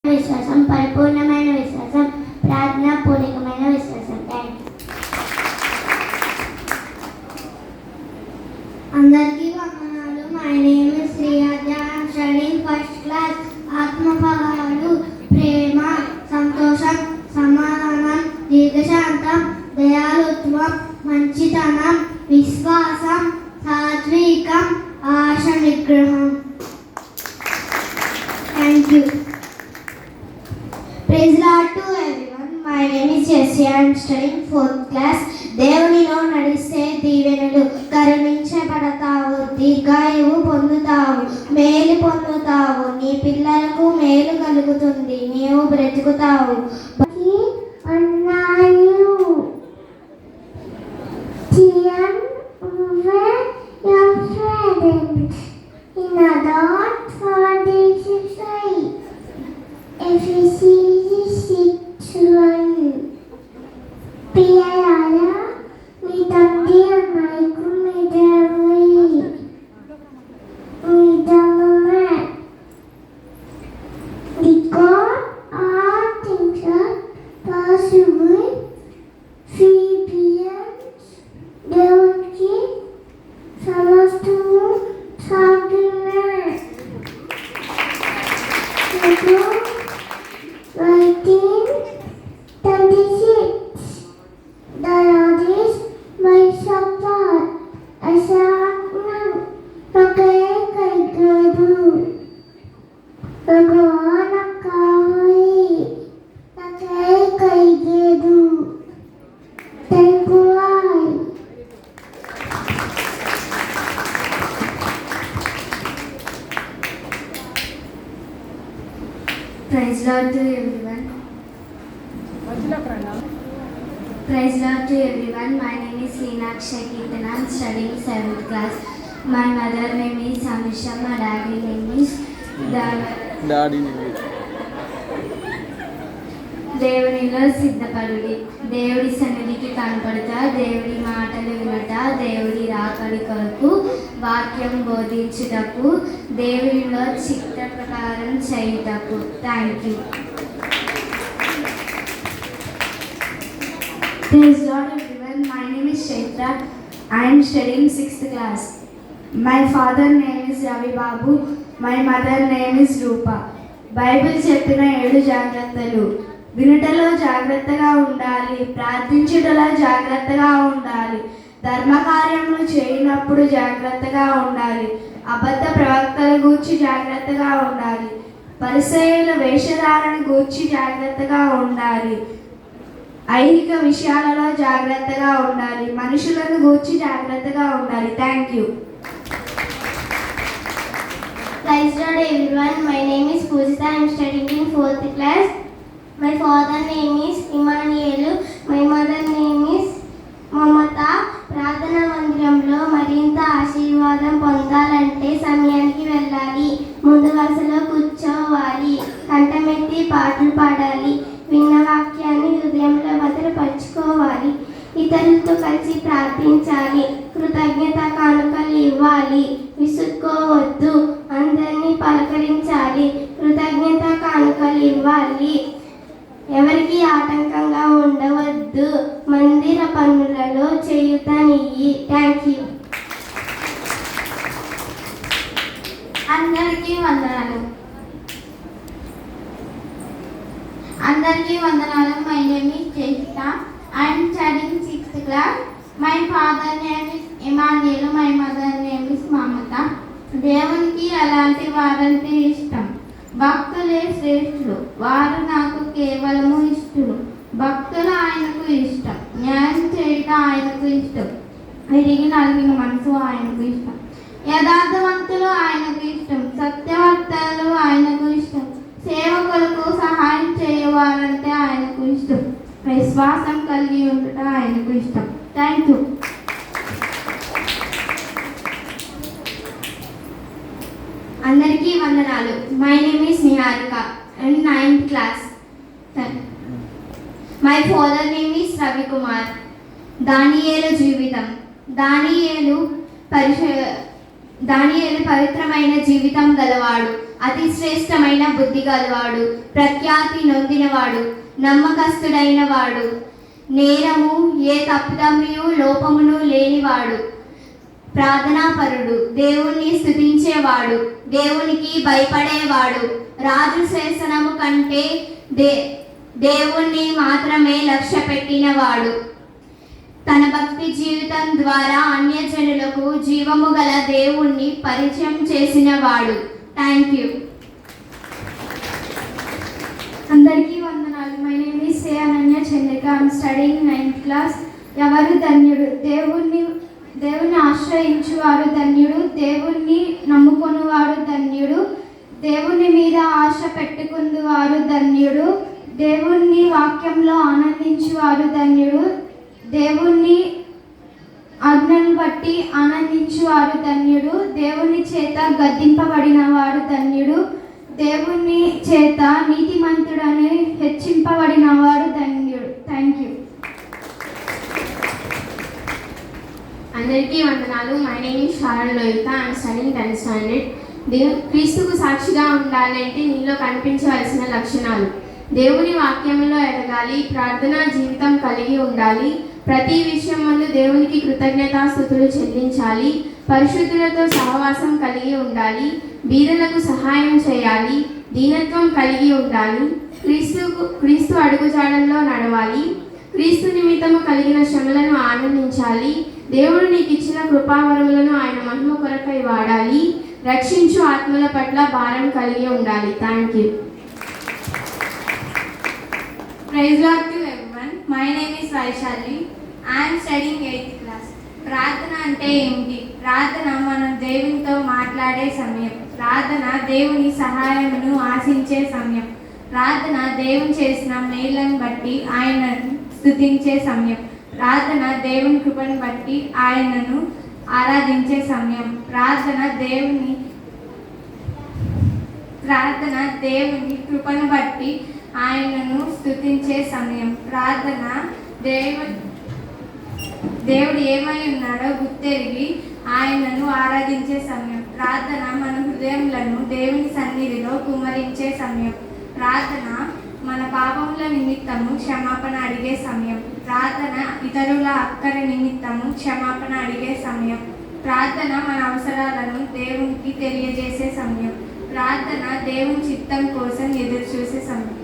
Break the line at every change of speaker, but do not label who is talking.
విశ్వాసం, పరిపూర్ణమైన విశ్వాసం, ప్రార్థనాపూర్వకమైన విశ్వాసం. అందరికీ వందనాలు. My name is Sriyadya. I am studying first class. ఆత్మఫలాలు ప్రేమ, సంతోషం, సమాధానం, దీర్ఘశాంతం, దయాళుత్వం, మంచితనం, విశ్వాసం, సాత్వికం, ఆశ నిగ్రహం. Thank you. Praise Lord to everyone. My name is Jessie. I am studying 4th class. దేవునిలో నడిస్తే దీవెనలు, కరుణించబడతావు, దీర్ఘాయువు పొందుతావు, మేలు పొందుతావు, నీ పిల్లలకు మేలు కలుగుతుంది, నీవు బ్రతుకుతావు అన్నాయు. Your friends in a dot for this side. If you see the six one, Piara, we tanti anaiku medavai, medavama. Because all things are possible. Philippians, దేవునికి సమస్తము సాధ్యమే. 19:26. The Lord is my support. Asahan pakai kaigadu. Bhagavan kahai pakai kaigadu. Thank you all. Praise Lord to everyone. Praise Lord to everyone. My name is Leenaksha Keetan. I am studying 7th class. My mother name is Amisha. My daddy name is
Daddy name is.
దేవునిలో సిద్ధపడుడి. దేవుడి సన్నిధికి కనపడతా, దేవుడి మాటలు వినట, దేవుడి రాకడి కొరకు వాక్యం బోధించుటకు, దేవునిలో చిత్త ప్రకారం చేయుటకు. Thank you.
Praise Lord everyone. My name is Chaitra. I am studying 6th class. My father name is Ravi Babu. My mother name is Rupa. Bible చెప్పిన 7 జాగ్రత్తలు. వినుటలో జాగ్రత్తగా ఉండాలి, ప్రార్థించుటలో జాగ్రత్తగా ఉండాలి, ధర్మకార్యములు చేయనప్పుడు జాగ్రత్తగా ఉండాలి, అబద్ధ ప్రవక్తల గూర్చి జాగ్రత్తగా ఉండాలి, పరిసయ్యుల వేషధారణ గూర్చి జాగ్రత్తగా ఉండాలి, ఐహిక విషయాలలో జాగ్రత్తగా ఉండాలి, మనుషులను గూర్చి జాగ్రత్తగా ఉండాలి. Thank you.
Praise Lord everyone. My name is Pujita. I am studying in 4th class. My father name is Emmanuel. My mother name is Mamata. ప్రార్థనా మందిరంలో మరింత ఆశీర్వాదం పొందాలంటే సమయానికి వెళ్ళాలి, ముందు వరుసలో కూర్చోవాలి, కంఠమెత్తి పాటలు పాడాలి, విన్న వాక్యాన్ని హృదయంలో భద్రపరచుకోవాలి, ఇతరులతో కలిసి ప్రార్థించాలి, కృతజ్ఞత కానుకలు ఇవ్వాలి, విసుక్కోవద్దు, అందరినీ పలకరించాలి, కృతజ్ఞత కానుకలు ఇవ్వాలి, ఎవరికి ఆటంకంగా ఉండవద్దు, మందిర పనులలో చేయుతనియ్యి. Thank you.
అందరికీ వందనాలు. అందరికీ వందనాలు. My name is Chesitha. I am studying 6th class. My father name is Emmanuel. My mother name is Mamata. దేవునికి అలాంటి వారంటే ఇష్టం. భక్తులే శ్రేష్ఠులు, వారు నాకు కేవలము ఇష్టలు. భక్తులు ఆయనకు ఇష్టం, న్యాయం చేయడం ఆయనకు ఇష్టం, విరిగి నలిగిన మనసు ఆయనకు ఇష్టం, యథార్థవంతులు ఆయనకు ఇష్టం, సత్యవర్తలు ఆయనకు ఇష్టం, సేవకులకు సహాయం చేయవారంటే ఆయనకు ఇష్టం, విశ్వాసం కలిగి ఉండటం ఆయనకు ఇష్టం. Thank you.
అందరికీ వందనాలు. My name is Niharika. I am 9th class. My father name is Ravikumar. దానియేలు జీవితం. దానియేలు పవిత్రమైన జీవితం గలవాడు. అతి శ్రేష్టమైన బుద్ధి గలవాడు, ప్రఖ్యాతి నొందినవాడు, నమ్మకస్తుడైన వాడు, నేరము ఏ తప్పుదమ్మియు లోపమును లేనివాడు, ప్రార్థనాపరుడు, దేవుణ్ణి స్తుతించేవాడు, దేవునికి భయపడేవాడు, రాజు శాసనము కంటే దేవుణ్ణి మాత్రమే లక్ష్య పెట్టినవాడు, తన భక్తి జీవితం ద్వారా అన్యజనులకు జీవము గల దేవుణ్ణి పరిచయం చేసినవాడు. Thank you.
అందరికీ వందనాలు. My name is say Ananya Chandrika. I'm studying 9th class. ఎవరు ధన్యుడు? దేవుని ఆశ్రయించువారు ధన్యుడు, దేవుణ్ణి నమ్ముకొనువారు ధన్యుడు, దేవుని మీద ఆశ పెట్టుకుందువారు ధన్యుడు, దేవుని వాక్యంలో ఆనందించువారు ధన్యుడు, దేవుని ఆజ్ఞను బట్టి ఆనందించువారు ధన్యుడు, దేవుని చేత గద్దింపబడిన వారు ధన్యుడు, దేవుని చేత నీతిమంతుడని హెచ్చింపబడిన వారు ధన్యుడు. Thank you.
అందరికీ వందనాలు. My name is Sharon Lohitha. I'm studying 10th standard. క్రీస్తుకు సాక్షిగా ఉండాలంటే నీలో కనిపించవలసిన లక్షణాలు: దేవుని వాక్యంలో ఎదగాలి, ప్రార్థనా జీవితం కలిగి ఉండాలి, ప్రతి విషయం ముందు దేవునికి కృతజ్ఞతాస్తుతులు చెల్లించాలి, పరిశుద్ధులతో సహవాసం కలిగి ఉండాలి, బీదలకు సహాయం చేయాలి, దీనత్వం కలిగి ఉండాలి, క్రీస్తు అడుగుజాడల్లో నడవాలి, క్రీస్తు నిమిత్తము కలిగిన శ్రమలను ఆనందించాలి, దేవుడు నీకు ఇచ్చిన కృపావరములను ఆయన మహిమ కొరకై వాడాలి, రక్షించు ఆత్మల పట్ల భారం కలిగి ఉండాలి. Thank you.
Praise Lord to everyone. My name is Vaishali. I am studying 8th class. ప్రార్థన అంటే ఏమిటి? ప్రార్థన మనం దేవునితో మాట్లాడే సమయం. ప్రార్థన దేవుని సహాయమును ఆశించే సమయం. ప్రార్థన దేవుని చేసిన మేలను బట్టి ఆయనను స్తుతించే సమయం. ప్రార్థన దేవుని కృపను బట్టి ఆయనను ఆరాధించే సమయం. ప్రార్థన దేవుని కృపను బట్టి ఆయనను స్తుతించే సమయం. ప్రార్థన దేవుడు ఏమై ఉన్నాడో గుర్తెరిగి ఆయనను ఆరాధించే సమయం. ప్రార్థన మన హృదయములను దేవుని సన్నిధిలో కుమ్మరించే సమయం. ప్రార్థన మన పాపముల నిమిత్తము క్షమాపణ అడిగే సమయం. ప్రార్థన ఇతరుల అక్కర నిమిత్తము క్షమాపణ అడిగే సమయం. ప్రార్థన మన అవసరాలను దేవునికి తెలియజేసే సమయం. ప్రార్థన దేవుని చిత్తం కోసం ఎదురు చూసే సమయం.